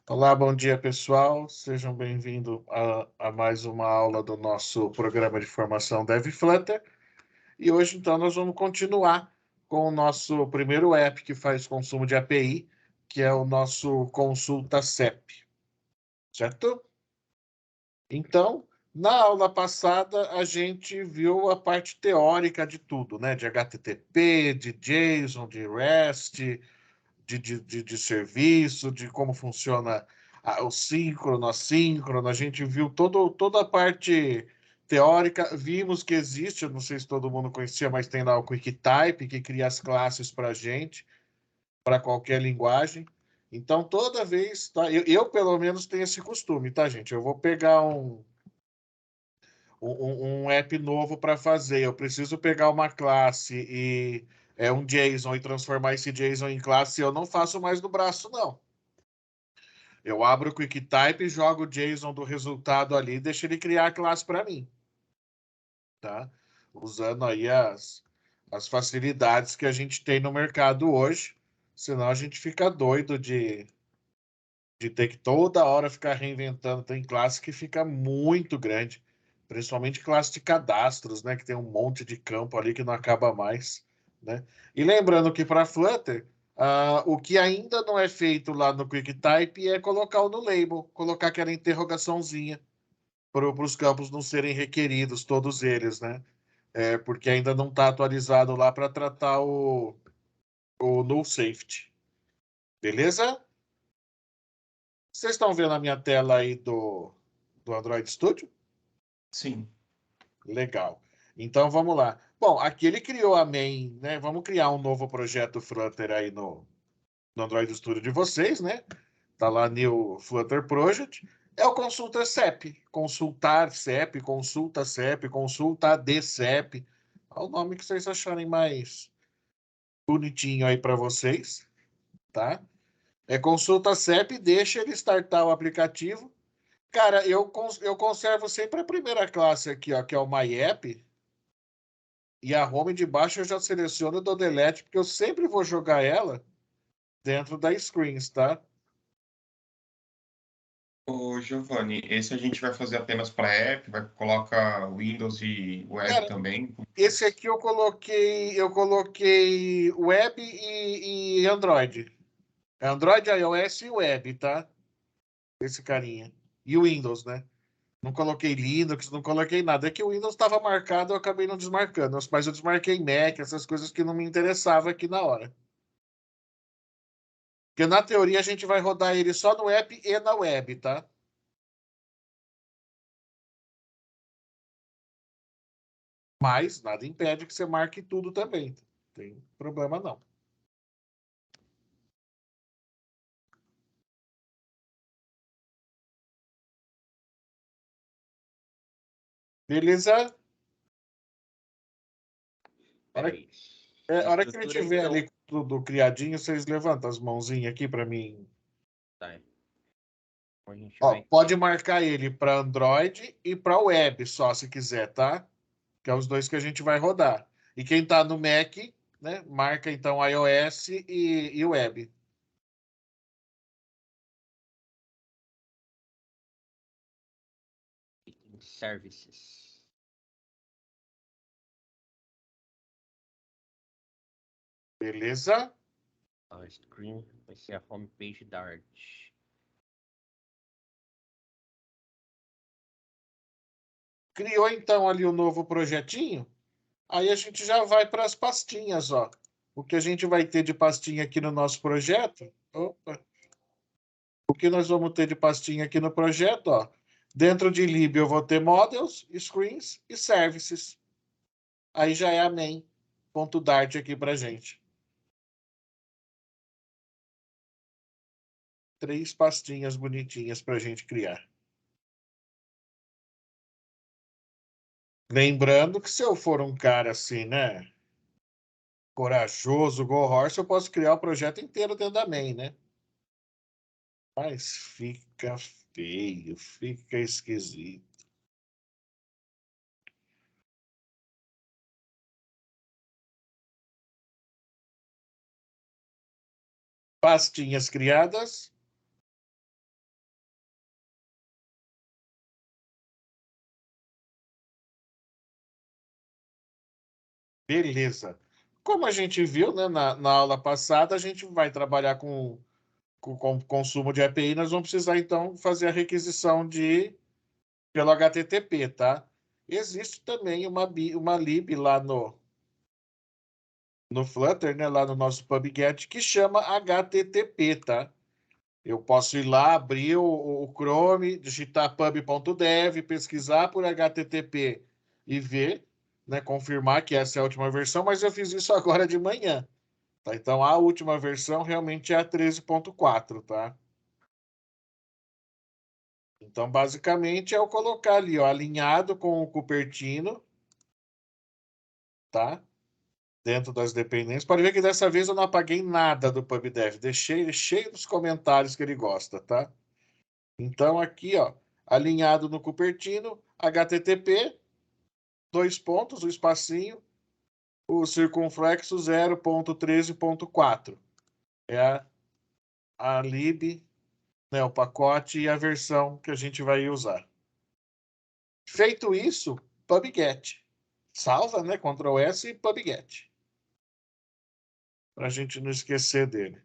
Olá, bom dia pessoal. Sejam bem-vindos a mais uma aula do nosso programa de formação Dev Flutter. E hoje, então, nós vamos continuar com o nosso primeiro app que faz consumo de API, que é o nosso Consulta CEP, certo? Então, na aula passada, a gente viu a parte teórica de tudo, né? De HTTP, de JSON, de REST, de serviço, de como funciona o síncrono, assíncrono. A gente viu toda a parte teórica, vimos que existe, eu não sei se todo mundo conhecia, mas tem lá o QuickType, que cria as classes para a gente, para qualquer linguagem. Então, toda vez, tá? Pelo menos tenho esse costume, tá, gente? Eu vou pegar um app novo para fazer. Eu preciso pegar uma classe e um JSON e transformar esse JSON em classe. Eu não faço mais no braço, não. Eu abro o QuickType, jogo o JSON do resultado ali e deixo ele criar a classe para mim, tá? Usando aí as facilidades que a gente tem no mercado hoje. Senão a gente fica doido de ter que toda hora ficar reinventando. Tem classe que fica muito grande, principalmente classe de cadastros, né? Que tem um monte de campo ali que não acaba mais, né? E lembrando que para Flutter, o que ainda não é feito lá no QuickType é colocar o no label, colocar aquela interrogaçãozinha para os campos não serem requeridos, todos eles, né? Porque ainda não está atualizado lá para tratar o null safety. Beleza? Vocês estão vendo a minha tela aí do Android Studio? Sim. Legal. Então vamos lá. Bom, aqui ele criou a main, né? Vamos criar um novo projeto Flutter aí no Android Studio de vocês, né? Tá lá New Flutter Project. É o Consulta CEP, consultar CEP, consulta CEP, consulta AD CEP. É o nome que vocês acharem mais bonitinho aí para vocês, tá? É consulta CEP, deixa ele startar o aplicativo. Cara, eu conservo sempre a primeira classe aqui, ó, que é o MyApp, e a home de baixo eu já seleciono e dou delete, porque eu sempre vou jogar ela dentro da screens, tá? Ô, Giovanni, esse a gente vai fazer apenas para app, vai colocar Windows e web Cara, também? esse aqui eu coloquei web e Android. É Android, iOS e web, tá? Esse carinha. E o Windows, né? Não coloquei Linux, não coloquei nada. É que o Windows estava marcado, eu acabei não desmarcando. Mas eu desmarquei Mac, essas coisas que não me interessavam aqui na hora. Porque na teoria a gente vai rodar ele só no app e na web, tá? Mas nada impede que você marque tudo também. Não tem problema não. Beleza? A hora, Peraí. a hora que ele Estrutura, tiver então. ali tudo criadinho, vocês levantam as mãozinhas aqui para mim. Tá. Então a gente Ó, vai pode ter. marcar ele para Android e para web, só se quiser, tá? Que é os dois que a gente vai rodar. E quem está no Mac, né, marca então iOS e web. Services. Beleza? A screen vai ser a homepage da arte. Criou então ali o novo projetinho. Aí a gente já vai para as pastinhas, ó. O que a gente vai ter de pastinha aqui no nosso projeto? Opa. O que nós vamos ter de pastinha aqui no projeto, ó? Dentro de lib eu vou ter models, screens e services. Aí já é a main.dart aqui para gente. 3 pastinhas bonitinhas para a gente criar. Lembrando que se eu for um cara assim, né? Corajoso, go horse, eu posso criar o projeto inteiro dentro da main, né? Mas fica feio, fica esquisito. Pastinhas criadas. Beleza. Como a gente viu, né, na aula passada, a gente vai trabalhar com consumo de API, nós vamos precisar, então, fazer a requisição pelo HTTP, tá? Existe também uma lib lá no Flutter, né, lá no nosso PubGet, que chama HTTP, tá? Eu posso ir lá, abrir o Chrome, digitar pub.dev, pesquisar por HTTP e ver, né, confirmar que essa é a última versão, mas eu fiz isso agora de manhã. Tá? Então, a última versão realmente é a 13.4, tá? Então, basicamente, é eu colocar ali, ó, alinhado com o Cupertino, tá? Dentro das dependências. Pode ver que dessa vez eu não apaguei nada do PubDev. Deixei ele cheio dos comentários que ele gosta, tá? Então, aqui, ó, alinhado no Cupertino, HTTP, dois pontos, o espacinho, o circunflexo 0.13.4. É a lib, né, o pacote e a versão que a gente vai usar. Feito isso, PubGet. Salva, né? Ctrl S e PubGet. Para a gente não esquecer dele.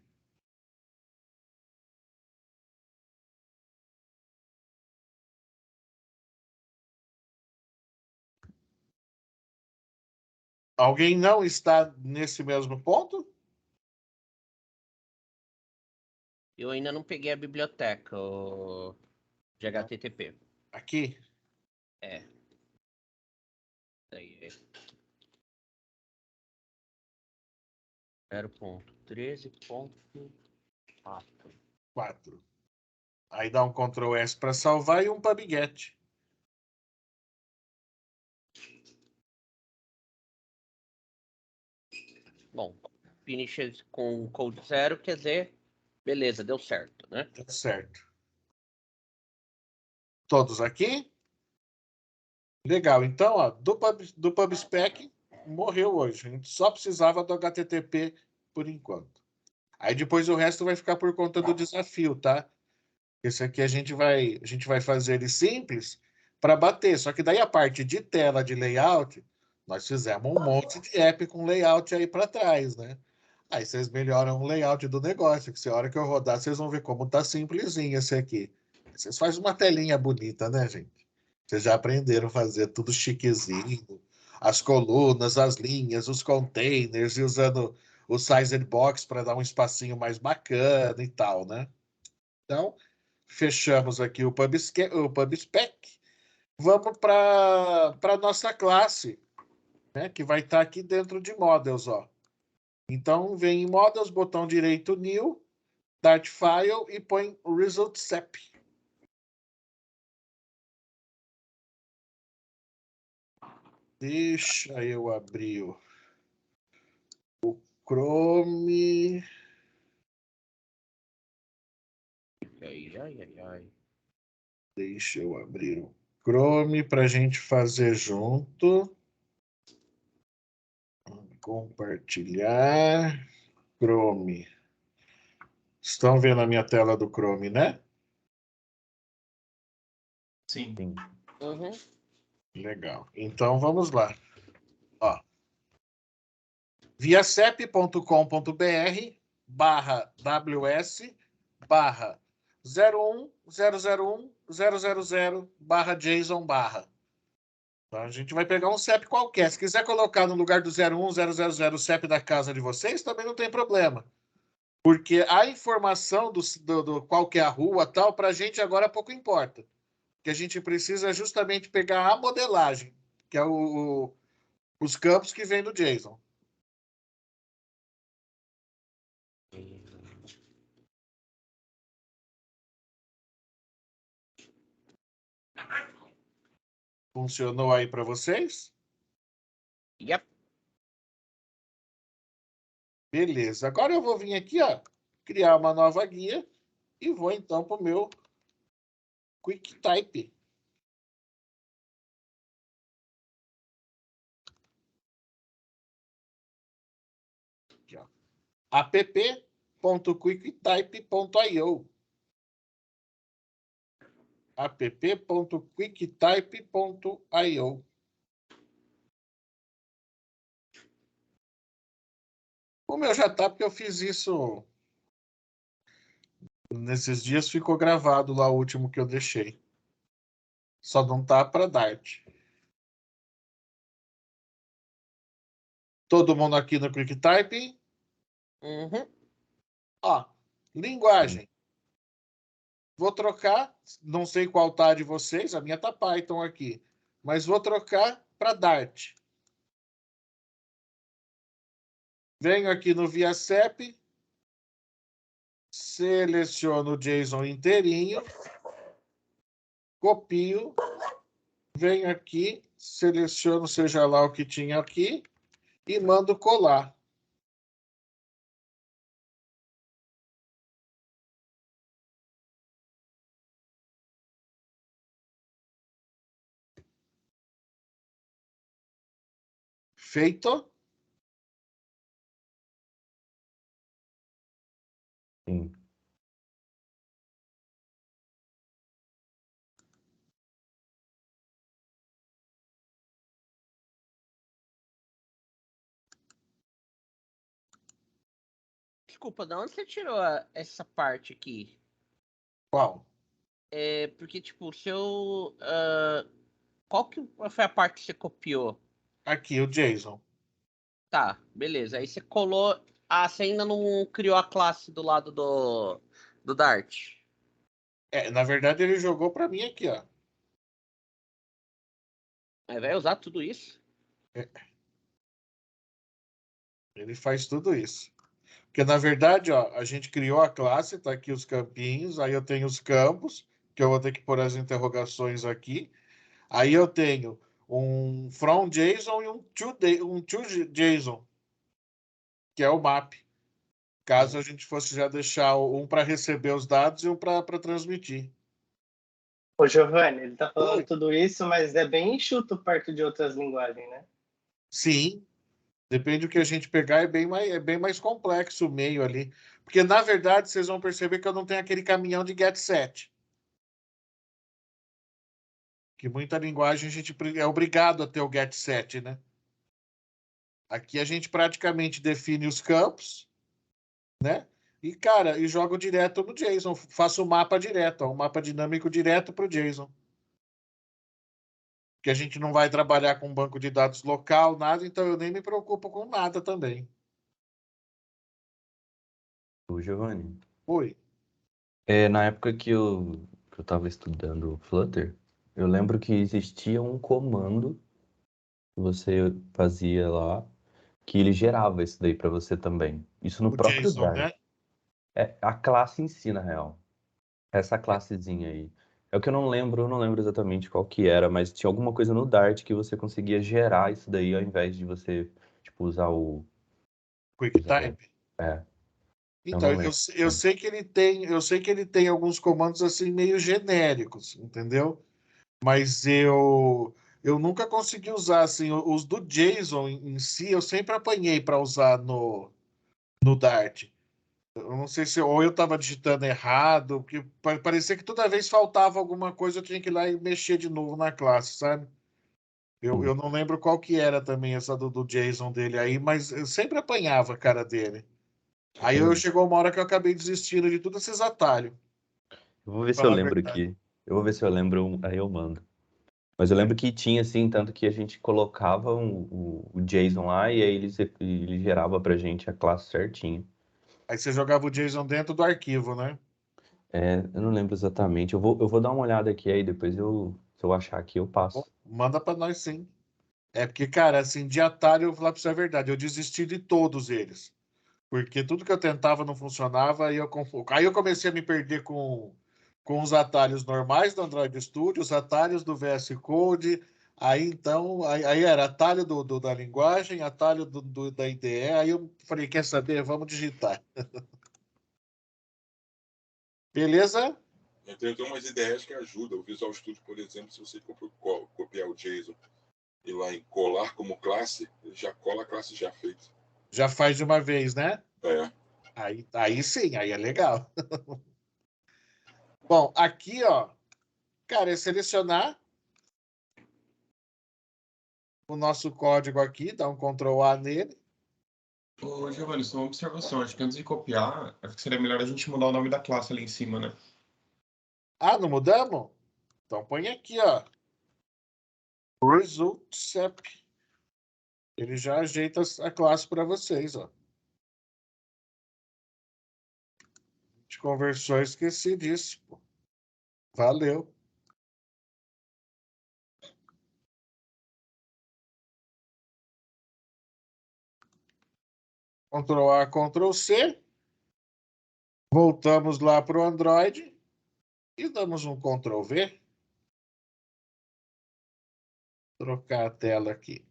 Alguém não está nesse mesmo ponto? Eu ainda não peguei a biblioteca de HTTP. Aqui? É. Daí é 0.13.4. 4. Aí dá um Ctrl S para salvar e um PubGet. Bom, finish com code 0 quer dizer, beleza, deu certo, né? Tá certo. Todos aqui? Legal. Então, ó, do PubSpec morreu hoje. A gente só precisava do HTTP por enquanto. Aí depois o resto vai ficar por conta do desafio, tá? Esse aqui a gente vai fazer ele simples para bater. Só que daí a parte de tela de layout, nós fizemos um monte de app com layout aí para trás, né? Aí vocês melhoram o layout do negócio, que se a hora que eu rodar, vocês vão ver como tá simplesinho esse aqui. Vocês fazem uma telinha bonita, né, gente? Vocês já aprenderam a fazer tudo chiquezinho. As colunas, as linhas, os containers, e usando o Sized Box para dar um espacinho mais bacana e tal, né? Então, fechamos aqui o PubSpec. Vamos para a nossa classe, né, que vai estar aqui dentro de Models. Ó. Então, vem em Models, botão direito New, Start File e põe Result SEP. Deixa eu abrir o Chrome. Ai, ai, ai, ai. Deixa eu abrir o Chrome para a gente fazer junto. Compartilhar. Chrome. Estão vendo a minha tela do Chrome, né? Sim. Uhum. Legal. Então vamos lá. Ó. viacep.com.br/WS/01001001000/JSON/. Então, a gente vai pegar um CEP qualquer. Se quiser colocar no lugar do 01000 o CEP da casa de vocês, também não tem problema. Porque a informação do qual que é a rua tal, para a gente agora pouco importa. O que a gente precisa é justamente pegar a modelagem, que é os campos que vem do JSON. Funcionou aí para vocês? Yep. Beleza. Agora eu vou vir aqui, ó, criar uma nova guia e vou então para o meu QuickType. Aqui, ó. app.quicktype.io. app.quicktype.io. O meu já tá, porque eu fiz isso nesses dias, ficou gravado lá o último que eu deixei. Só não tá para Dart. Todo mundo aqui no QuickTyping. Uhum. Ó, linguagem. Vou trocar, não sei qual tá de vocês, a minha tá Python aqui, mas vou trocar para Dart. Venho aqui no ViaCep, seleciono o JSON inteirinho, copio, venho aqui, seleciono seja lá o que tinha aqui e mando colar. Feito. Sim. Desculpa, de onde você tirou essa parte aqui? Qual? É porque, tipo, o seu. Qual que foi a parte que você copiou? Aqui, o JSON. Tá, beleza. Aí você colou. Ah, você ainda não criou a classe do lado do Dart. Na verdade, ele jogou para mim aqui, ó. Aí vai usar tudo isso? Ele faz tudo isso. Porque, na verdade, ó, a gente criou a classe, tá aqui os campinhos, aí eu tenho os campos, que eu vou ter que pôr as interrogações aqui. Aí eu tenho um from JSON e um to JSON, que é o map. Caso a gente fosse já deixar um para receber os dados e um para transmitir. Ô, Giovanni, ele tá falando Oi. tudo isso, mas é bem enxuto perto de outras linguagens, né? Sim, depende do que a gente pegar, é bem mais complexo o meio ali. Porque, na verdade, vocês vão perceber que eu não tenho aquele caminhão de get set. Que muita linguagem a gente é obrigado a ter o get set, né? Aqui a gente praticamente define os campos, né? E, cara, e jogo direto no JSON. Faço o mapa direto, ó, um mapa dinâmico direto para o JSON. Que a gente não vai trabalhar com banco de dados local, nada, então eu nem me preocupo com nada também. O Giovanni, Oi. na época que eu tava estudando Flutter, eu lembro que existia um comando que você fazia lá, que ele gerava isso daí para você também. Isso no O próprio JSON, Dart. né? É a classe em si, na real. Essa classezinha aí. É o que eu não lembro exatamente qual que era, mas tinha alguma coisa no Dart que você conseguia gerar isso daí ao invés de você, tipo, usar o, QuickType. eu Então, não lembro. eu sei que ele tem alguns comandos assim meio genéricos, entendeu? Mas eu nunca consegui usar assim os do JSON em si, eu sempre apanhei para usar no Dart. Eu não sei se ou eu estava digitando errado, porque parecia que toda vez faltava alguma coisa, eu tinha que ir lá e mexer de novo na classe, sabe? Eu não lembro qual que era também essa do JSON dele aí, mas eu sempre apanhava a cara dele. Aí Entendi. chegou uma hora que eu acabei desistindo de todos esses atalhos. Eu vou ver se eu Falar a lembro verdade. aqui. Eu vou ver se eu lembro, aí eu mando. Mas eu lembro que tinha, assim, tanto que a gente colocava o JSON lá e aí ele gerava pra gente a classe certinho. Aí você jogava o JSON dentro do arquivo, né? Eu não lembro exatamente. Eu vou dar uma olhada aqui aí, depois se eu achar aqui, eu Bom, passo. manda para nós sim. É porque, cara, assim, de atalho, eu vou falar pra você a verdade, eu desisti de todos eles. Porque tudo que eu tentava não funcionava, aí eu comecei a me perder com os atalhos normais do Android Studio, os atalhos do VS Code, aí então, aí era atalho da linguagem, atalho da IDE, aí eu falei, quer saber, vamos digitar. Beleza? Eu tenho umas ideias que ajudam. O Visual Studio, por exemplo, se você copiar o JSON e lá em colar como classe, ele já cola a classe já feita. Já faz de uma vez, né? É. Aí sim, aí é legal. Bom, aqui, ó, cara, é selecionar o nosso código aqui, dá um Ctrl A nele. Ô, Giovanni, só uma observação. Acho que antes de copiar, acho que seria melhor a gente mudar o nome da classe ali em cima, né? Ah, não mudamos? Então põe aqui, ó. ResultSep. Ele já ajeita a classe para vocês, ó. A gente conversou, eu esqueci disso, pô. Valeu. Ctrl A, Ctrl C. Voltamos lá para o Android e damos um Ctrl V. Trocar a tela aqui.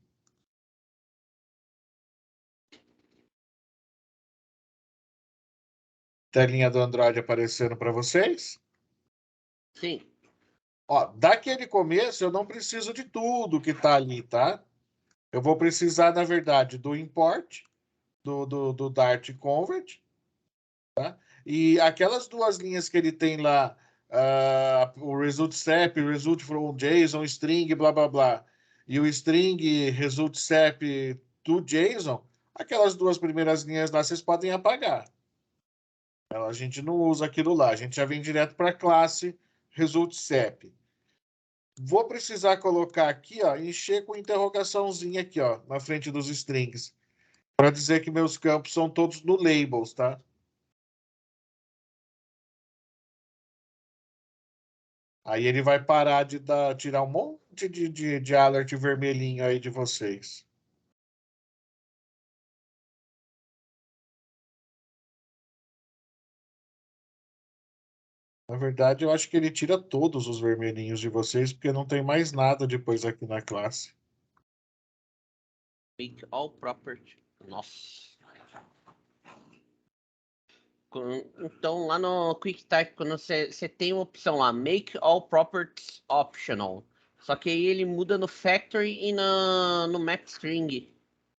Telinha do Android aparecendo para vocês. Sim. Ó, daquele começo eu não preciso de tudo que está ali, tá? Eu vou precisar, na verdade, do import, do Dart Convert, tá? E aquelas duas linhas que ele tem lá, o result step, result from JSON, string, blá, blá, blá, e o string result step to JSON, aquelas duas primeiras linhas lá vocês podem apagar. A gente não usa aquilo lá, a gente já vem direto para a classe result step. Vou precisar colocar aqui, ó, encher com interrogaçãozinha aqui, ó, na frente dos strings, para dizer que meus campos são todos no labels, tá? Aí ele vai parar de tirar um monte de alert vermelhinho aí de vocês. Na verdade, eu acho que ele tira todos os vermelhinhos de vocês, porque não tem mais nada depois aqui na classe. Make all property. Nossa. Então, lá no QuickType, quando você tem uma opção lá, Make all properties optional. Só que aí ele muda no factory e no map string.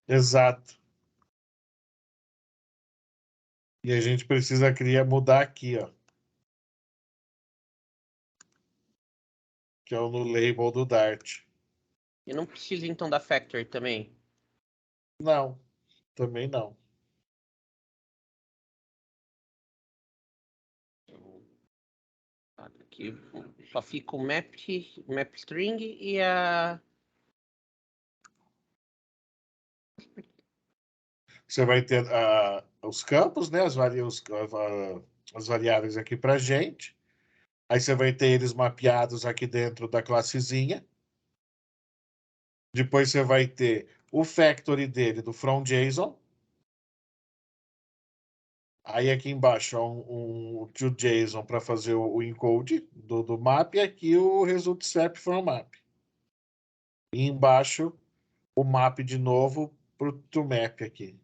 Exato. E a gente precisa mudar aqui, ó. Que é o no label do Dart. E não precisa então da factory também. Não, também não. Aqui só fica o map string e a... Você vai ter os campos, né? As variáveis aqui para gente. Aí você vai ter eles mapeados aqui dentro da classezinha. Depois você vai ter o factory dele do from JSON. Aí aqui embaixo um to JSON para fazer o encode do map. E aqui o result step from map. E embaixo o map de novo para o to map aqui.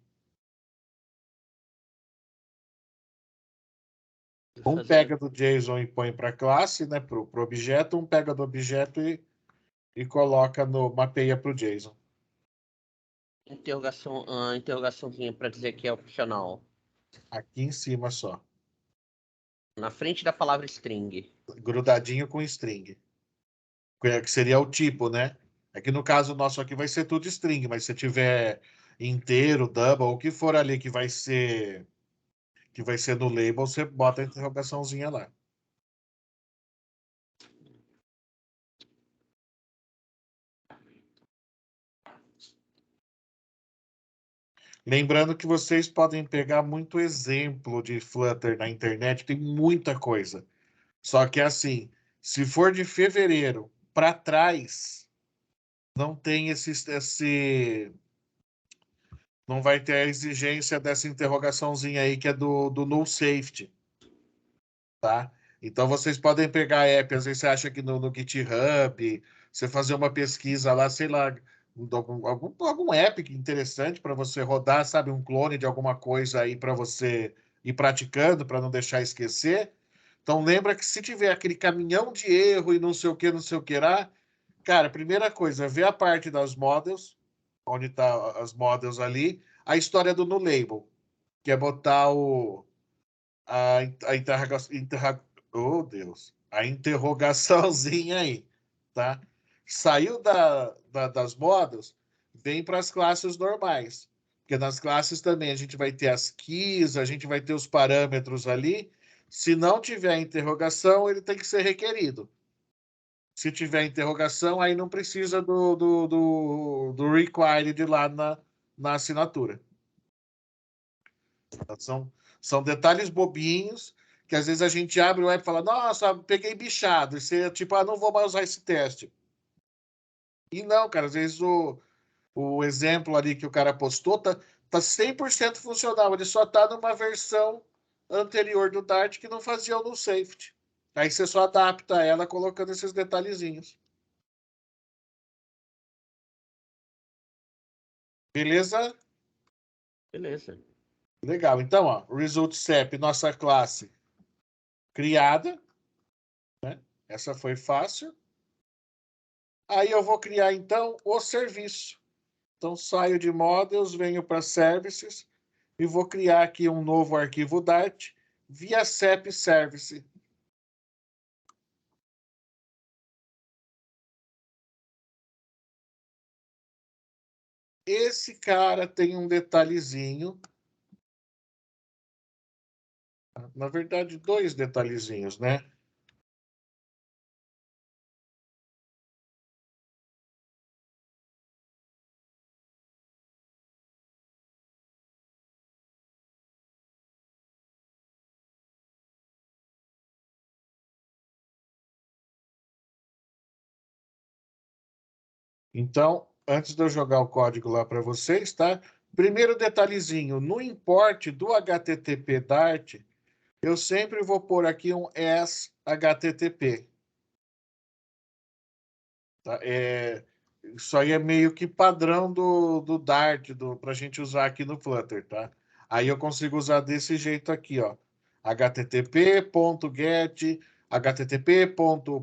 Um pega do JSON e põe para a classe, né, para o objeto. Um pega do objeto e coloca mapeia para o JSON. Interrogaçãozinha para dizer que é opcional. Aqui em cima só. Na frente da palavra string. Grudadinho com string. Que seria o tipo, né? É que no caso nosso aqui vai ser tudo string, mas se tiver inteiro, double, o que for ali que vai ser no label, você bota a interrogaçãozinha lá. Lembrando que vocês podem pegar muito exemplo de Flutter na internet, tem muita coisa. Só que assim, se for de fevereiro para trás, não tem não vai ter a exigência dessa interrogaçãozinha aí que é do null safety, tá? Então vocês podem pegar app, às vezes você acha que no GitHub, você fazer uma pesquisa lá, sei lá, algum app interessante para você rodar, sabe, um clone de alguma coisa aí para você ir praticando, para não deixar esquecer. Então lembra que se tiver aquele caminhão de erro e não sei o que lá, cara, primeira coisa, vê a parte das models, onde tá as models ali, a história do no label, que é botar a oh, Deus, a interrogaçãozinha aí, tá? Saiu das models, vem para as classes normais. Porque nas classes também a gente vai ter as keys, a gente vai ter os parâmetros ali. Se não tiver interrogação, ele tem que ser requerido. Se tiver interrogação, aí não precisa do required lá na assinatura. São detalhes bobinhos que às vezes a gente abre o web e fala, nossa, peguei bichado. E você, tipo, não vou mais usar esse teste. E não, cara, às vezes o exemplo ali que o cara postou tá 100% funcional. Ele só tá numa versão anterior do Dart que não fazia o no safety. Aí você só adapta ela colocando esses detalhezinhos. Beleza? Beleza. Legal. Então, ó, result SEP, nossa classe criada, né? Essa foi fácil. Aí eu vou criar, então, o serviço. Então, saio de Models, venho para Services e vou criar aqui um novo arquivo Dart via SEP Service. Esse cara tem um detalhezinho. Na verdade, dois detalhezinhos, né? Então, antes de eu jogar o código lá para vocês, tá? Primeiro detalhezinho, no import do HTTP Dart, eu sempre vou pôr aqui um SHTTP. Tá? Isso aí é meio que padrão do Dart, para a gente usar aqui no Flutter, tá? Aí eu consigo usar desse jeito aqui, ó. http.get, http.post,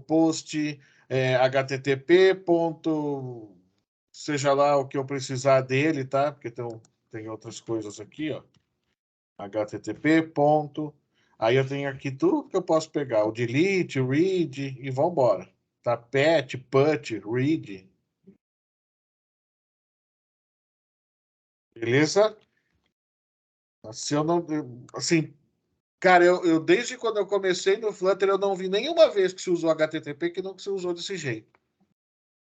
http. Seja lá o que eu precisar dele, tá? Porque tem outras coisas aqui, ó. http. Aí eu tenho aqui tudo que eu posso pegar. O delete, o read e vambora. Tá? Pet, put, read. Beleza? Se eu não... Assim, cara, eu desde quando eu comecei no Flutter, eu não vi nenhuma vez que se usou HTTP que não se usou desse jeito.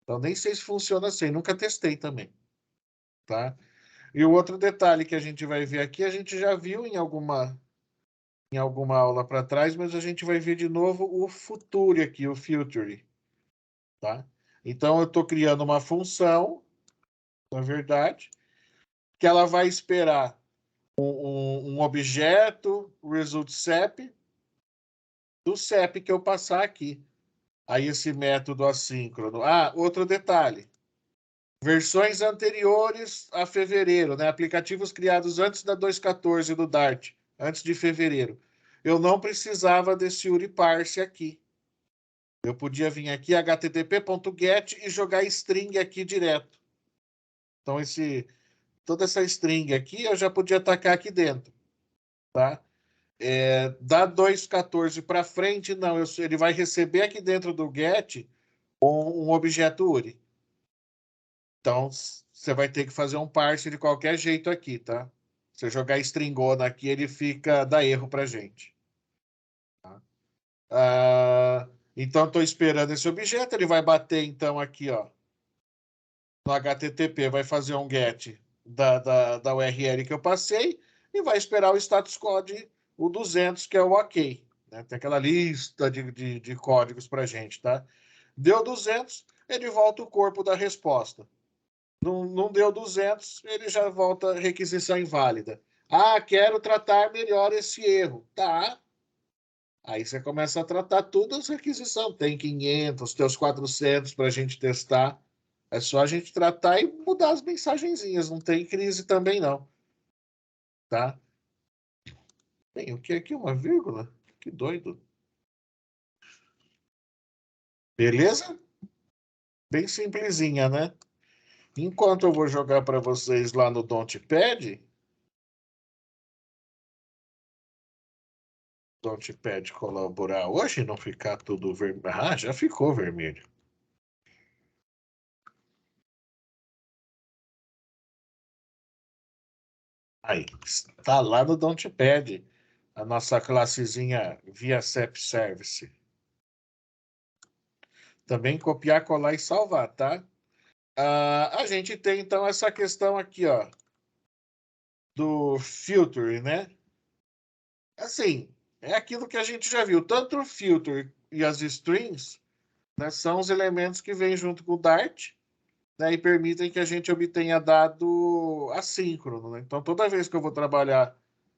Então, nem sei se funciona assim. Nunca testei também. Tá? E o outro detalhe que a gente vai ver aqui, a gente já viu em alguma aula para trás, mas a gente vai ver de novo o Future aqui, o Future. Tá? Então, eu estou criando uma função, na verdade, que ela vai esperar um objeto, result SEP, do SEP que eu passar aqui. Aí esse método assíncrono. Outro detalhe. Versões anteriores a fevereiro, né? Aplicativos criados antes da 2.14 do Dart, antes de fevereiro. Eu não precisava desse URI parse aqui. Eu podia vir aqui, http.get, e jogar string aqui direto. Então, toda essa string aqui, eu já podia atacar aqui dentro. Tá? Da 2.14 para frente, não. Ele vai receber aqui dentro do get um objeto URI. Então, você vai ter que fazer um parse de qualquer jeito aqui, tá? Se você jogar stringona aqui, ele dá erro pra gente. Tá? Então, estou esperando esse objeto. Ele vai bater, então, aqui, ó, no HTTP, vai fazer um get da URL que eu passei e vai esperar o status code, o 200, que é o OK. Né? Tem aquela lista de códigos para gente, tá? Deu 200, ele volta o corpo da resposta. Não deu 200, ele já volta requisição inválida. Quero tratar melhor esse erro. Tá. Aí você começa a tratar todas as requisições. Tem 500, tem os 400 para a gente testar. É só a gente tratar e mudar as mensagenzinhas. Não tem crise também, não. Tá? Tem o que aqui? Uma vírgula? Que doido. Beleza? Bem simplesinha, né? Enquanto eu vou jogar para vocês lá no Notepad, colaborar hoje, não ficar tudo vermelho. Já ficou vermelho. Aí, está lá no Notepad, a nossa classezinha ViaSep Service. Também copiar, colar e salvar, tá? A gente tem, então, essa questão aqui, ó, do filter, né? Assim, é aquilo que a gente já viu. Tanto o filter e as strings, né, são os elementos que vêm junto com o Dart, né, e permitem que a gente obtenha dado assíncrono, né? Então, toda vez que eu vou trabalhar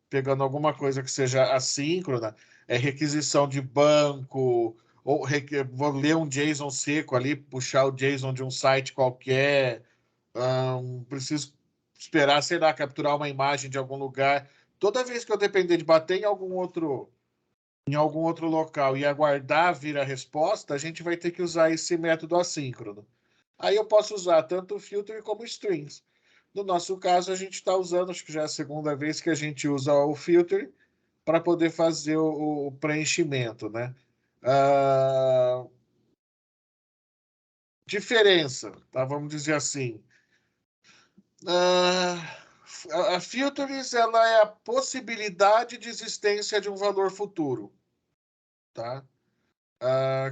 pegando alguma coisa que seja assíncrona, requisição de banco, ou vou ler um JSON seco ali, puxar o JSON de um site qualquer, preciso esperar, sei lá, capturar uma imagem de algum lugar. Toda vez que eu depender de bater em algum outro local e aguardar vir a resposta, a gente vai ter que usar esse método assíncrono. Aí eu posso usar tanto o filter como strings. No nosso caso, a gente está usando, acho que já é a segunda vez que a gente usa o filter para poder fazer o preenchimento, né? Diferença, tá? Vamos dizer assim. A filters, ela é a possibilidade de existência de um valor futuro, tá?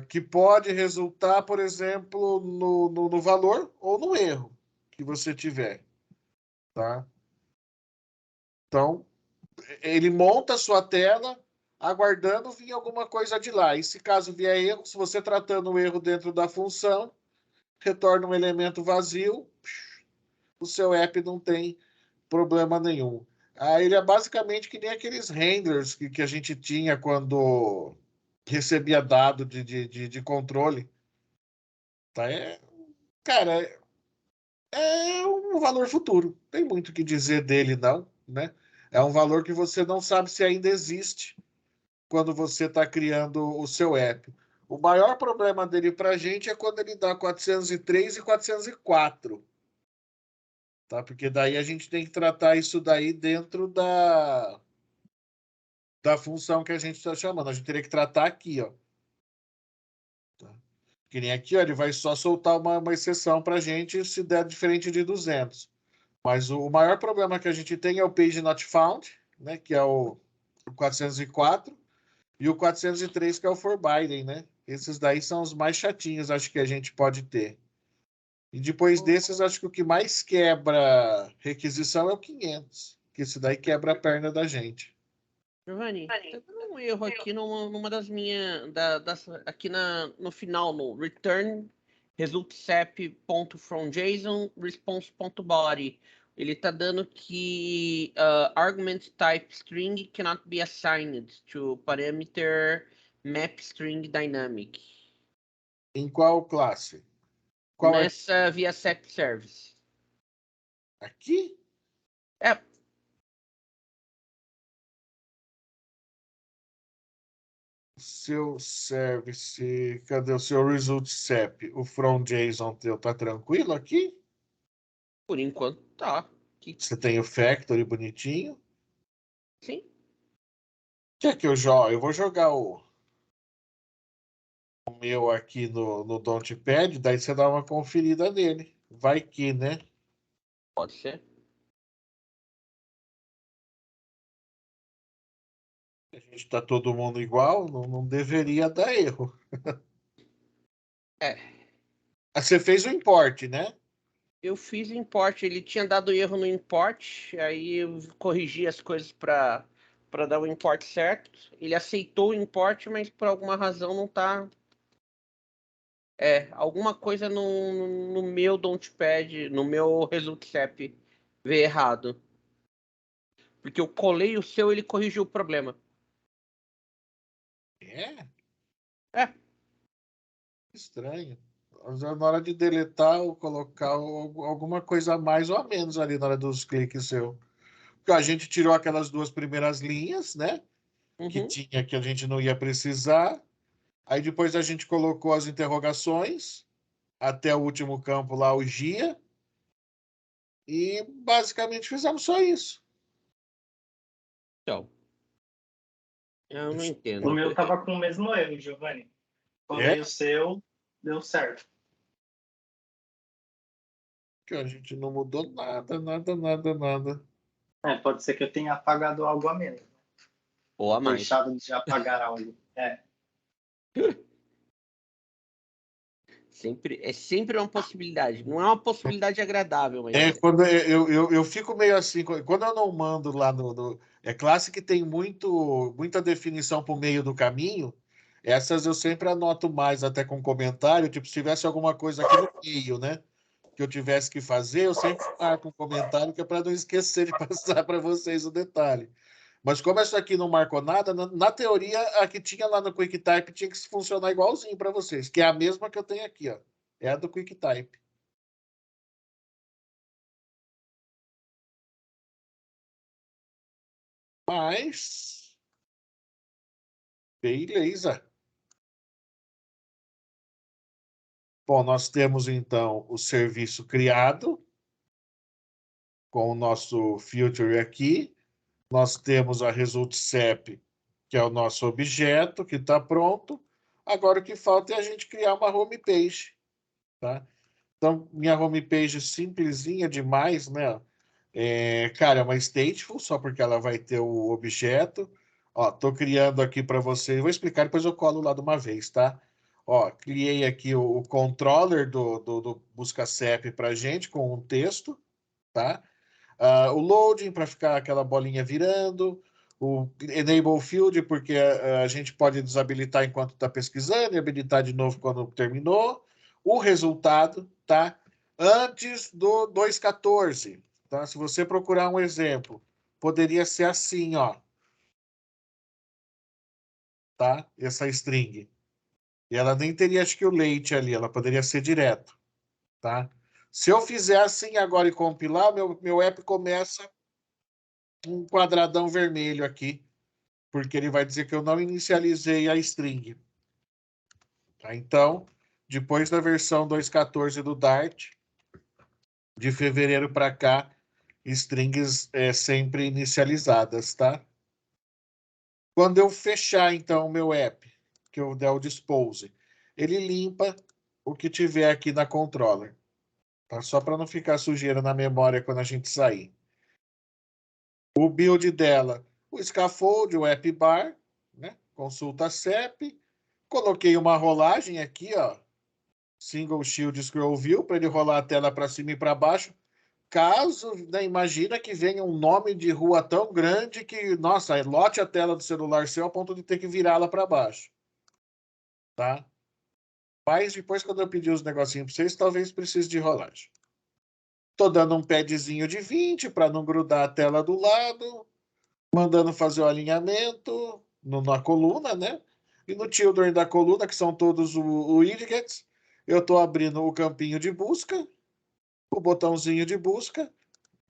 Que pode resultar, por exemplo, no valor ou no erro que você tiver, tá? Então, ele monta a sua tela aguardando vir alguma coisa de lá. E se caso vier erro, se você tratando o erro dentro da função, retorna um elemento vazio, o seu app não tem problema nenhum. Ele é basicamente que nem aqueles renders que a gente tinha quando recebia dado de controle. Tá? Cara, é um valor futuro. Tem muito o que dizer dele, não, né? É um valor que você não sabe se ainda existe quando você está criando o seu app. O maior problema dele para a gente é quando ele dá 403 e 404. Tá? Porque daí a gente tem que tratar isso daí dentro da função que a gente está chamando. A gente teria que tratar aqui, ó. Tá? Que nem aqui, ó, ele vai só soltar uma exceção para a gente se der diferente de 200. Mas o maior problema que a gente tem é o page not found, né, que é o 404, e o 403, que é o for Biden, né? Esses daí são os mais chatinhos, acho que a gente pode ter. E depois desses, acho que o que mais quebra requisição é o 500, que esse daí quebra a perna da gente. Giovanni, tá dando um erro aqui numa das minhas. Aqui no final, no return resultsep.fromJSON response.body. Ele tá dando que argument type string cannot be assigned to parameter map string dynamic. Em qual classe? Qual Nessa via SEP service. Aqui? É, Seu service, cadê o seu result SEP? O from JSON teu tá tranquilo aqui? por enquanto tá. Você tem o factory bonitinho? Sim. Quer que eu jogue? Eu vou jogar o meu aqui no Notepad, daí você dá uma conferida nele. Vai que, né? Pode ser. A gente tá todo mundo igual, não deveria dar erro. É. Você fez o import, né? Eu fiz o import, ele tinha dado erro no import, aí eu corrigi as coisas para dar o import certo. Ele aceitou o import, mas por alguma razão não tá. Alguma coisa no meu Notepad, no meu ResultSep veio errado. Porque eu colei o seu, ele corrigiu o problema. É? É. Estranho. Na hora de deletar ou colocar alguma coisa a mais ou a menos ali na hora dos cliques seu. Porque a gente tirou aquelas duas primeiras linhas, né? Que Uhum. tinha que a gente não ia precisar. Aí depois a gente colocou as interrogações até o último campo lá, o GIA. E basicamente fizemos só isso. Então. Eu não O entendo. meu tava com o mesmo erro, Giovanni. Colei o seu, deu certo. Que a gente não mudou nada, nada, nada, nada. Pode ser que eu tenha apagado algo a menos. Ou a mais. Deixado de apagar algo. É sempre uma possibilidade. Não é uma possibilidade agradável, mas Quando eu fico meio assim, quando eu não mando lá É classe que tem muita definição para o meio do caminho, essas eu sempre anoto mais, até com comentário, tipo, se tivesse alguma coisa aqui no meio, né? Que eu tivesse que fazer, eu sempre marco um comentário, que é para não esquecer de passar para vocês o detalhe. Mas como essa aqui não marcou nada, na teoria, a que tinha lá no QuickType tinha que funcionar igualzinho para vocês, que é a mesma que eu tenho aqui, ó. É a do QuickType. Mas, beleza. Bom, nós temos então o serviço criado com o nosso filter aqui. Nós temos a result SEP, que é o nosso objeto que está pronto. Agora o que falta é a gente criar uma homepage, tá? Então, minha homepage simplesinha demais, né? Cara, é uma stateful, só porque ela vai ter o objeto. Ó, tô criando aqui para vocês. Vou explicar, depois eu colo lá de uma vez, tá? Ó, criei aqui o controller do Busca CEP para gente com um texto, tá? O loading para ficar aquela bolinha virando. O enable field, porque a gente pode desabilitar enquanto está pesquisando e habilitar de novo quando terminou. O resultado, tá? Antes do 2.14. Tá? Se você procurar um exemplo, poderia ser assim, ó. Tá? Essa string. E ela nem teria, acho que, o late ali, ela poderia ser direto. Tá? Se eu fizer assim agora e compilar, meu app começa um quadradão vermelho aqui, porque ele vai dizer que eu não inicializei a string. Tá? Então, depois da versão 2.14 do Dart, de fevereiro para cá, strings sempre inicializadas, tá? Quando eu fechar, então, o meu app, que eu der o dispose, ele limpa o que tiver aqui na controller, tá? Só para não ficar sujeira na memória quando a gente sair. O build dela, o scaffold, o app bar, né? Consulta CEP, coloquei uma rolagem aqui, ó, single shield scroll view, para ele rolar a tela para cima e para baixo. Caso, né, imagina que venha um nome de rua tão grande que, nossa, lote a tela do celular seu a ponto de ter que virá-la para baixo. Tá? Mas depois, quando eu pedir os negocinhos para vocês, talvez precise de rolagem. Tô dando um padzinho de 20 para não grudar a tela do lado, mandando fazer o alinhamento na coluna, né? E no children da coluna, que são todos o widgets, eu estou abrindo o campinho de busca, o botãozinho de busca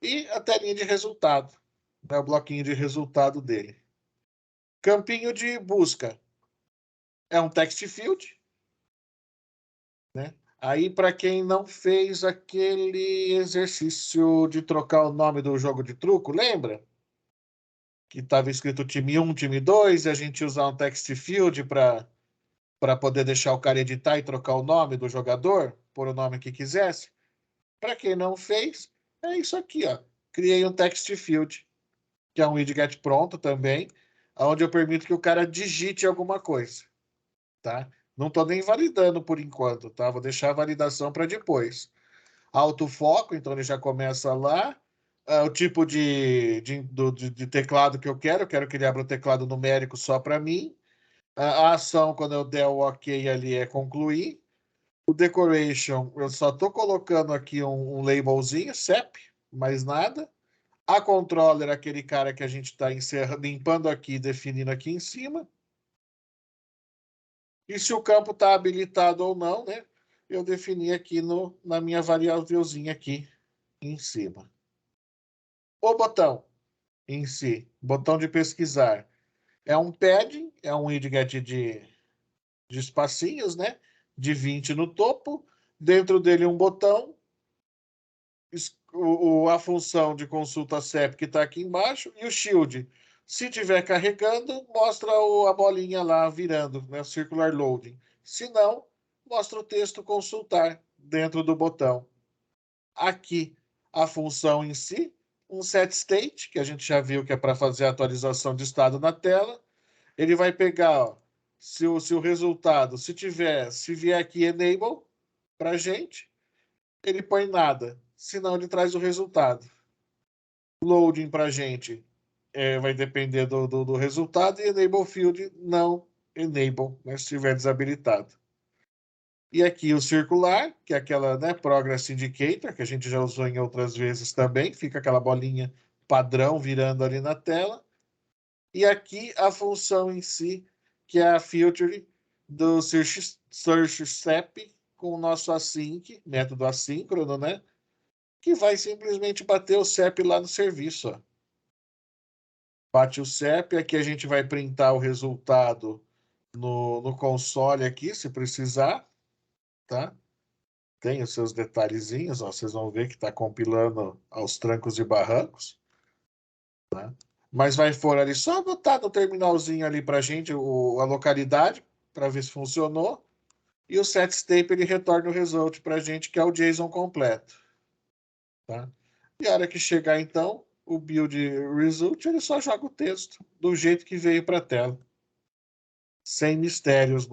e a telinha de resultado, né? O bloquinho de resultado dele. Campinho de busca é um text field, né? Aí, para quem não fez aquele exercício de trocar o nome do jogo de truco, lembra? Que estava escrito time 1, time 2, e a gente usar um text field para poder deixar o cara editar e trocar o nome do jogador, por o nome que quisesse. Para quem não fez, é isso aqui, ó. Criei um text field, que é um widget pronto também, onde eu permito que o cara digite alguma coisa, tá? Não estou nem validando por enquanto, tá? Vou deixar a validação para depois. Autofoco, então ele já começa lá. O tipo de teclado que eu quero que ele abra o teclado numérico só para mim. A ação, quando eu der o OK ali, é concluir. O decoration, eu só estou colocando aqui um labelzinho, CEP, mais nada. A controller, aquele cara que a gente está limpando aqui, definindo aqui em cima. E se o campo está habilitado ou não, né? Eu defini aqui na minha variávelzinha aqui em cima. O botão em si, botão de pesquisar, é um padding, é um widget de espacinhos, né? De 20 no topo. Dentro dele um botão, a função de consulta CEP que está aqui embaixo, e o shield. Se estiver carregando, mostra a bolinha lá virando, né? Circular loading. Se não, mostra o texto consultar dentro do botão. Aqui, a função em si, um set state, que a gente já viu que é para fazer a atualização de estado na tela. Ele vai pegar, ó, se o resultado, se vier aqui enable para a gente, ele põe nada, senão ele traz o resultado. Loading para a gente vai depender do resultado, e enable field não enable, mas se estiver desabilitado. E aqui o circular, que é aquela, né, Progress Indicator, que a gente já usou em outras vezes também, fica aquela bolinha padrão virando ali na tela. E aqui a função em si, que é a filter do search step com o nosso async, método assíncrono, né? Que vai simplesmente bater o CEP lá no serviço, ó. Bate o CEP, aqui a gente vai printar o resultado no console aqui, se precisar, tá? Tem os seus detalhezinhos, ó, vocês vão ver que está compilando aos trancos e barrancos, tá? Mas vai for ali, só botar no terminalzinho ali para a gente a localidade, para ver se funcionou, e o set state ele retorna o result para a gente, que é o JSON completo, tá? E a hora que chegar, então, o build result, ele só joga o texto do jeito que veio para a tela, sem mistérios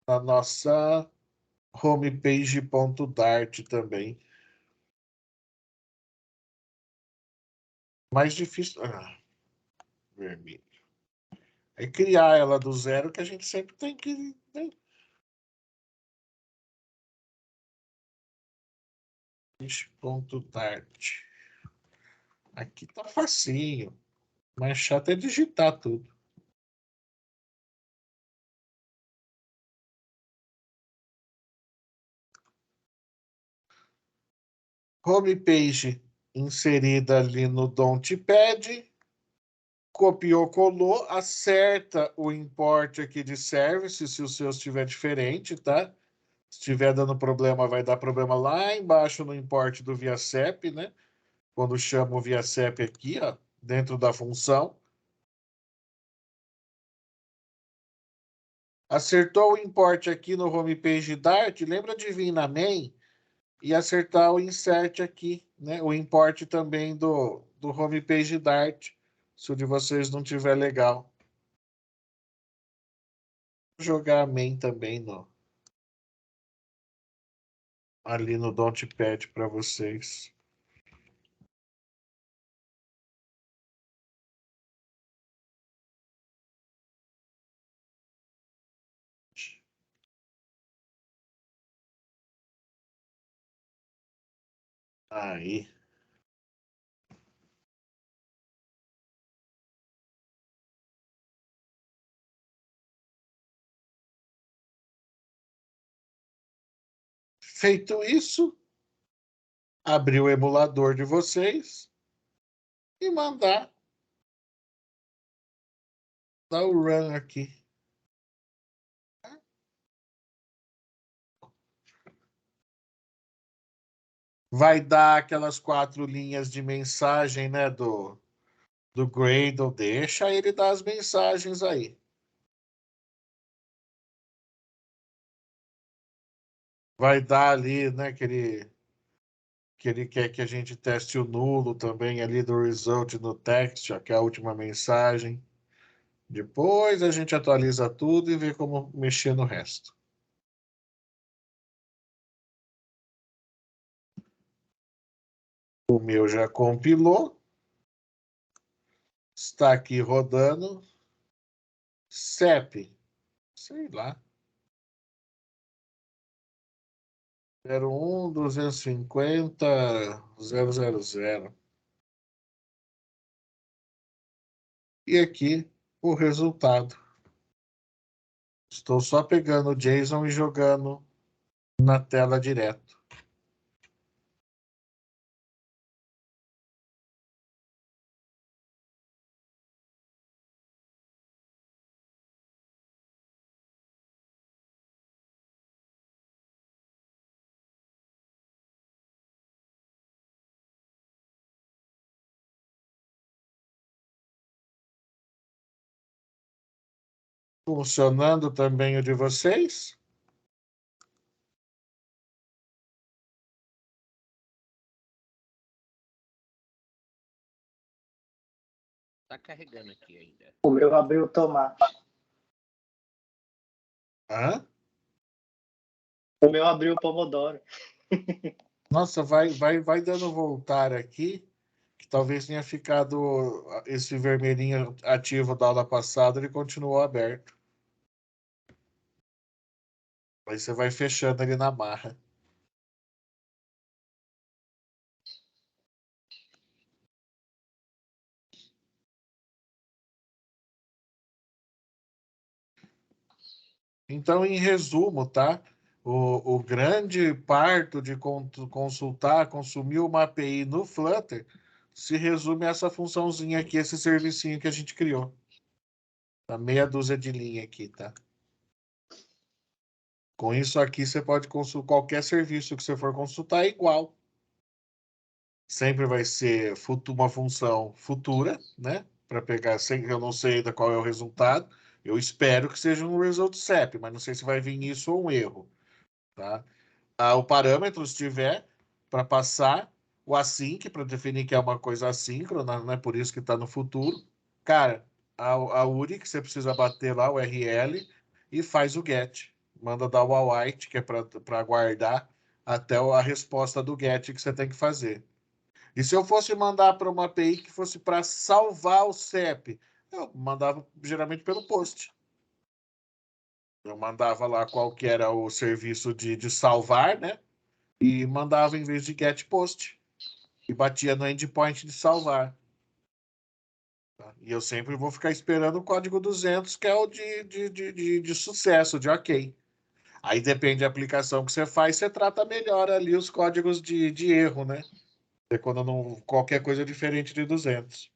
na nossa homepage.dart também. Mais difícil. Vermelho. É criar ela do zero, que a gente sempre tem que. Né? Dart. Aqui tá facinho. Mas chato é digitar tudo. Homepage inserida ali no Don't.pad. Copiou, colou, acerta o import aqui de service, se o seu estiver diferente, tá? Se estiver dando problema, vai dar problema lá embaixo no import do ViaCep, né? Quando chama o ViaCep aqui, ó, dentro da função. Acertou o import aqui no homepage Dart, lembra de vir na main e acertar o insert aqui, né? O import também do homepage Dart, se o de vocês não tiver legal. Vou jogar a main também ali no Don't.pad para vocês. Aí. Feito isso, abrir o emulador de vocês e mandar dar o run aqui. Vai dar aquelas 4 linhas de mensagem, né, do Gradle. Deixa ele dar as mensagens aí. Vai dar ali, né, que ele quer que a gente teste o nulo também ali do result no text, que é a última mensagem. Depois a gente atualiza tudo e vê como mexer no resto. O meu já compilou. Está aqui rodando. CEP, sei lá. 01-250-000. E aqui o resultado. Estou só pegando o JSON e jogando na tela direto. Funcionando também o de vocês? tá carregando aqui ainda. O meu abriu o tomate. Hã? O meu abriu o pomodoro. Nossa, vai dando voltar aqui, que talvez tenha ficado esse vermelhinho ativo da aula passada, ele continuou aberto. Aí você vai fechando ali na marra. Então, em resumo, tá? O grande parto de consultar, consumir uma API no Flutter, se resume a essa funçãozinha aqui, esse servicinho que a gente criou. Tá meia dúzia de linha aqui, tá? Com isso aqui, você pode consultar qualquer serviço que você for consultar, é igual. Sempre vai ser uma função futura, né? Para pegar, eu não sei ainda qual é o resultado. Eu espero que seja um result SEP, mas não sei se vai vir isso ou um erro, tá? O parâmetro, se tiver, para passar o async, para definir que é uma coisa assíncrona, né? Por isso que está no futuro. Cara, a URI, que você precisa bater lá, o URL, e faz o get. Manda dar o await, que é para guardar até a resposta do get que você tem que fazer. E se eu fosse mandar para uma API que fosse para salvar o CEP, eu mandava geralmente pelo post. Eu mandava lá qual que era o serviço de salvar, né? E mandava em vez de get post. E batia no endpoint de salvar. Tá? E eu sempre vou ficar esperando o código 200, que é o de sucesso, de ok. Aí depende da aplicação que você faz, você trata melhor ali os códigos de erro, né? Quando não, qualquer coisa diferente de 200.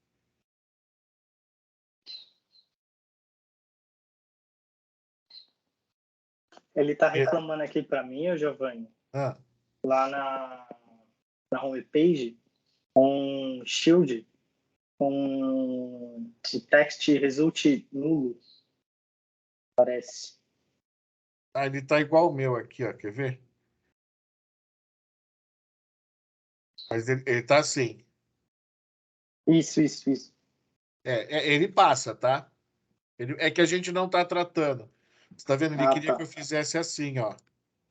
Ele tá reclamando aqui para mim, Giovanni, Ah, lá na homepage, um shield com o text result nulo, parece. ele tá igual o meu aqui, ó. Quer ver? Mas ele tá assim. Isso. Ele passa, tá? É que a gente não tá tratando. Você tá vendo? Ele Ah, queria tá. que eu fizesse assim, ó.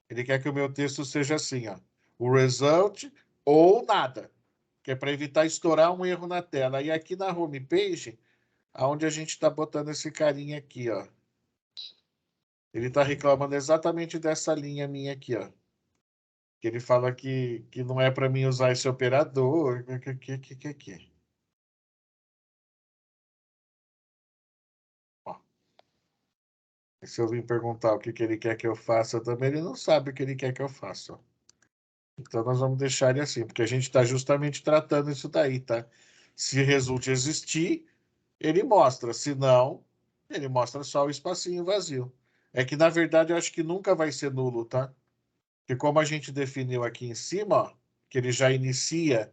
Ele quer que o meu texto seja assim, ó. O result ou nada. Que é para evitar estourar um erro na tela. E aqui na homepage, aonde a gente está botando esse carinha aqui, ó. Ele está reclamando exatamente dessa linha minha aqui, ó. Que ele fala que não é para mim usar esse operador. Que. Ó. Se eu vim perguntar o que ele quer que eu faça também, ele não sabe o que ele quer que eu faça, ó. Então, nós vamos deixar ele assim, porque a gente está justamente tratando isso daí, tá? Se resulte existir, ele mostra. Se não, ele mostra só o espacinho vazio. É que, na verdade, eu acho que nunca vai ser nulo, tá? Porque como a gente definiu aqui em cima, ó, que ele já inicia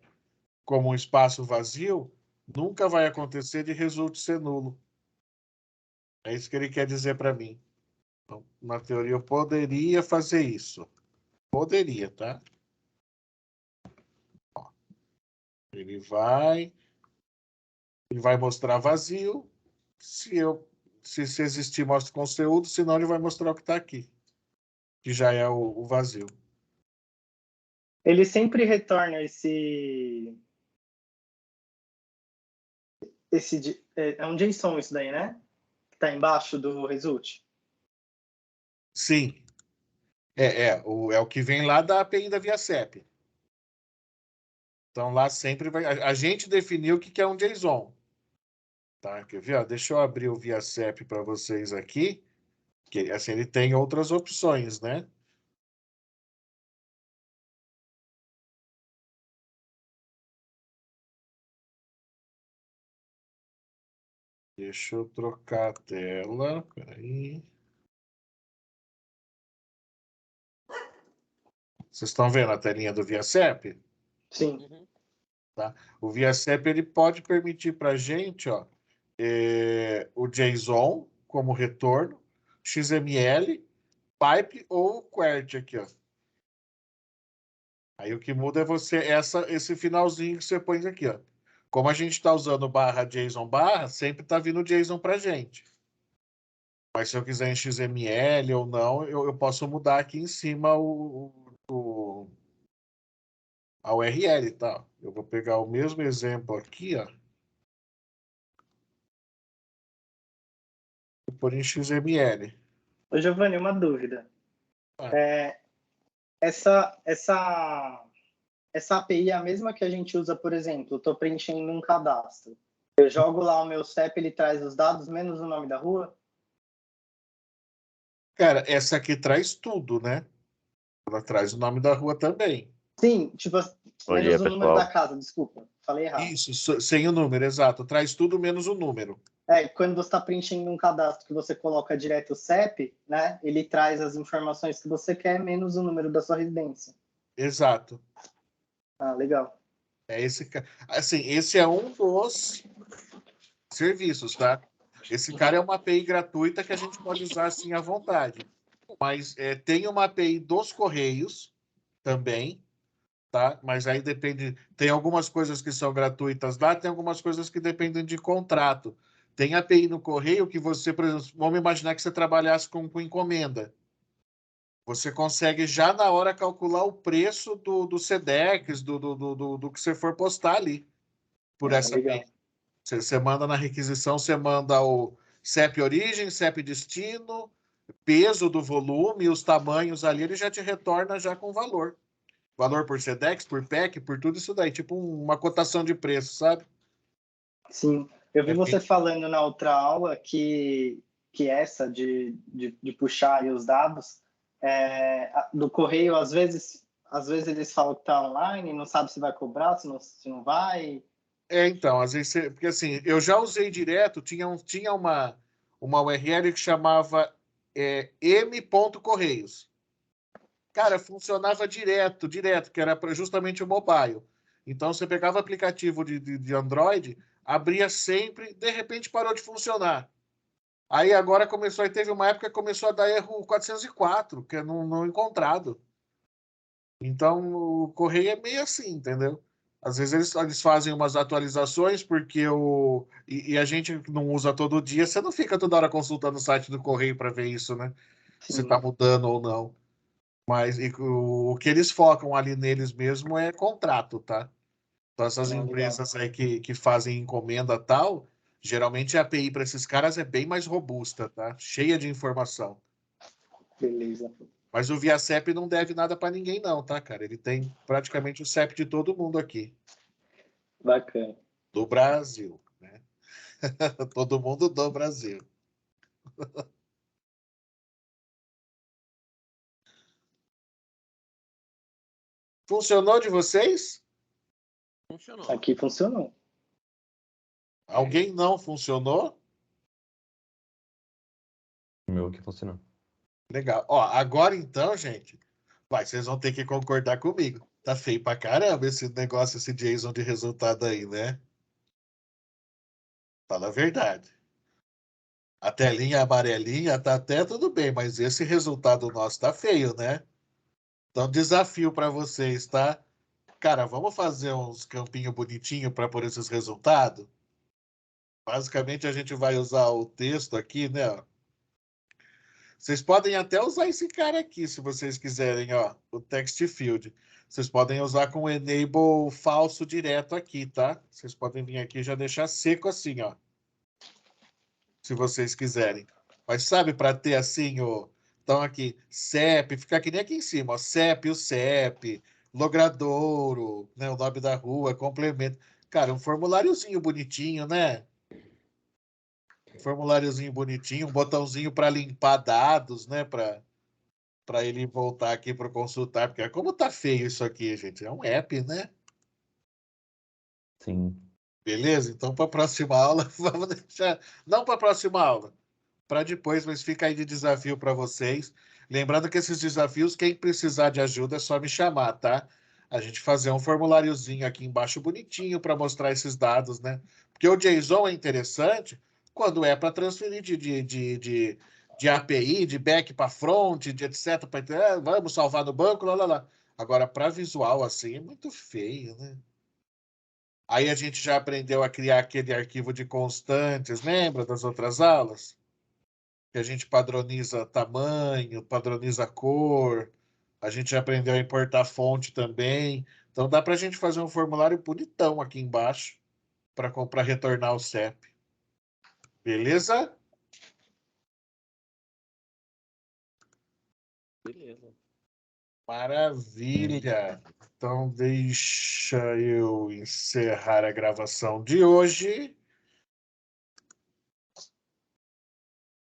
como um espaço vazio, nunca vai acontecer de resulte ser nulo. É isso que ele quer dizer para mim. Então, na teoria, eu poderia fazer isso. Poderia, tá? Ó, ele vai mostrar vazio. Se existir, mostra o conteúdo, senão ele vai mostrar o que está aqui, que já é o vazio. Ele sempre retorna esse é um JSON isso daí, né? Que tá embaixo do result. Sim. É o que vem lá da API da ViaCep. Então lá sempre vai. A gente definiu o que é um JSON. Tá? Quer ver? Deixa eu abrir o ViaCep para vocês aqui. Que, assim, ele tem outras opções, né? Deixa eu trocar a tela. Peraí. Vocês estão vendo a telinha do ViaCep? Sim. Uhum. Tá? O ViaCep ele pode permitir para a gente, ó, o JSON como retorno, XML, pipe ou QWERTY aqui, ó. Aí o que muda é esse finalzinho que você põe aqui, ó. como a gente está usando barra JSON barra, sempre está vindo JSON para a gente. Mas se eu quiser em XML ou não, eu posso mudar aqui em cima a URL, tá? Eu vou pegar o mesmo exemplo aqui, ó. E pôr em XML. Ô, Giovanni, uma dúvida. Essa API é a mesma que a gente usa, por exemplo, eu estou preenchendo um cadastro. Eu jogo lá o meu CEP, ele traz os dados, menos o nome da rua? Cara, essa aqui traz tudo, né? Ela traz o nome da rua também. Sim, tipo, Bom menos dia, o número pessoal. da casa, desculpa, falei errado. Isso, sem o número, exato. Traz tudo menos o número. Quando você está preenchendo um cadastro que você coloca direto o CEP, né? Ele traz as informações que você quer, menos o número da sua residência. Exato. Ah, legal. Assim, esse é um dos serviços, tá? Esse cara é uma API gratuita que a gente pode usar assim à vontade. Mas tem uma API dos Correios também, tá? Mas aí depende. Tem algumas coisas que são gratuitas lá, tem algumas coisas que dependem de contrato. Tem API no Correio que você, por exemplo, vamos imaginar que você trabalhasse com encomenda. Você consegue já na hora calcular o preço do SEDEX, do que você for postar ali, por essa legal. API. Você manda na requisição, você manda o CEP origem, CEP destino, peso do volume, os tamanhos ali, ele já te retorna já com valor. Valor por SEDEX, por PEC, por tudo isso daí. Tipo uma cotação de preço, sabe? Sim. Eu vi É você bem- falando na outra aula que essa de puxar aí os dados do correio, às vezes eles falam que está online, não sabe se vai cobrar, se não vai. Então, às vezes, porque assim, eu já usei direto, tinha uma URL que chamava m.correios. Cara, funcionava direto, que era justamente o mobile. Então, você pegava o aplicativo de Android, abria sempre, de repente parou de funcionar. Aí agora começou, aí teve uma época que começou a dar erro 404, que é não encontrado. Então, o correio é meio assim, entendeu? Às vezes eles fazem umas atualizações, porque e a gente não usa todo dia, você não fica toda hora consultando o site do correio para ver isso, né? Se Sim. está mudando ou não. Mas o que eles focam ali neles mesmo é contrato, tá? Então, essas Legal. empresas aí que fazem encomenda tal, geralmente a API para esses caras é bem mais robusta, tá? Cheia de informação. Beleza. Mas o ViaCep não deve nada para ninguém, não, tá, cara? Ele tem praticamente o CEP de todo mundo aqui, Bacana. do Brasil, né? Todo mundo do Brasil. Funcionou de vocês? Funcionou. Aqui funcionou. Alguém não funcionou? O meu que funcionou. Legal. Ó, agora então, gente, vocês vão ter que concordar comigo. Tá feio pra caramba esse negócio, esse JSON de resultado aí, né? Fala a verdade. A telinha amarelinha tá até tudo bem, mas esse resultado nosso tá feio, né? Então, desafio para vocês, tá? Cara, vamos fazer uns campinhos bonitinhos para pôr esses resultados? Basicamente, a gente vai usar o texto aqui, né? Ó. Vocês podem até usar esse cara aqui, se vocês quiserem, ó, o text field. Vocês podem usar com o enable falso direto aqui, tá? Vocês podem vir aqui e já deixar seco assim, ó. Se vocês quiserem. Mas sabe, para ter assim, ó, então aqui, CEP, fica que nem aqui em cima, ó, CEP, o CEP, logradouro, né, o nome da rua, complemento. Cara, um formuláriozinho bonitinho, né? Um formuláriozinho bonitinho, um botãozinho para limpar dados, né, para ele voltar aqui para consultar, porque como tá feio isso aqui, gente, é um app, né? Sim. Beleza? Então, para a próxima aula, vamos deixar. Não para a próxima aula, para depois, mas fica aí de desafio para vocês. Lembrando que esses desafios, quem precisar de ajuda é só me chamar, tá? A gente fazer um formuláriozinho aqui embaixo bonitinho para mostrar esses dados, né? Porque o JSON é interessante quando é para transferir de API, de back para front, de etc. Vamos salvar no banco, lá. Agora, para visual assim, é muito feio, né? Aí a gente já aprendeu a criar aquele arquivo de constantes, lembra das outras aulas? Que a gente padroniza tamanho, padroniza cor, a gente já aprendeu a importar fonte também. Então dá para a gente fazer um formulário bonitão aqui embaixo para retornar o CEP. Beleza? Beleza. Maravilha! Então deixa eu encerrar a gravação de hoje.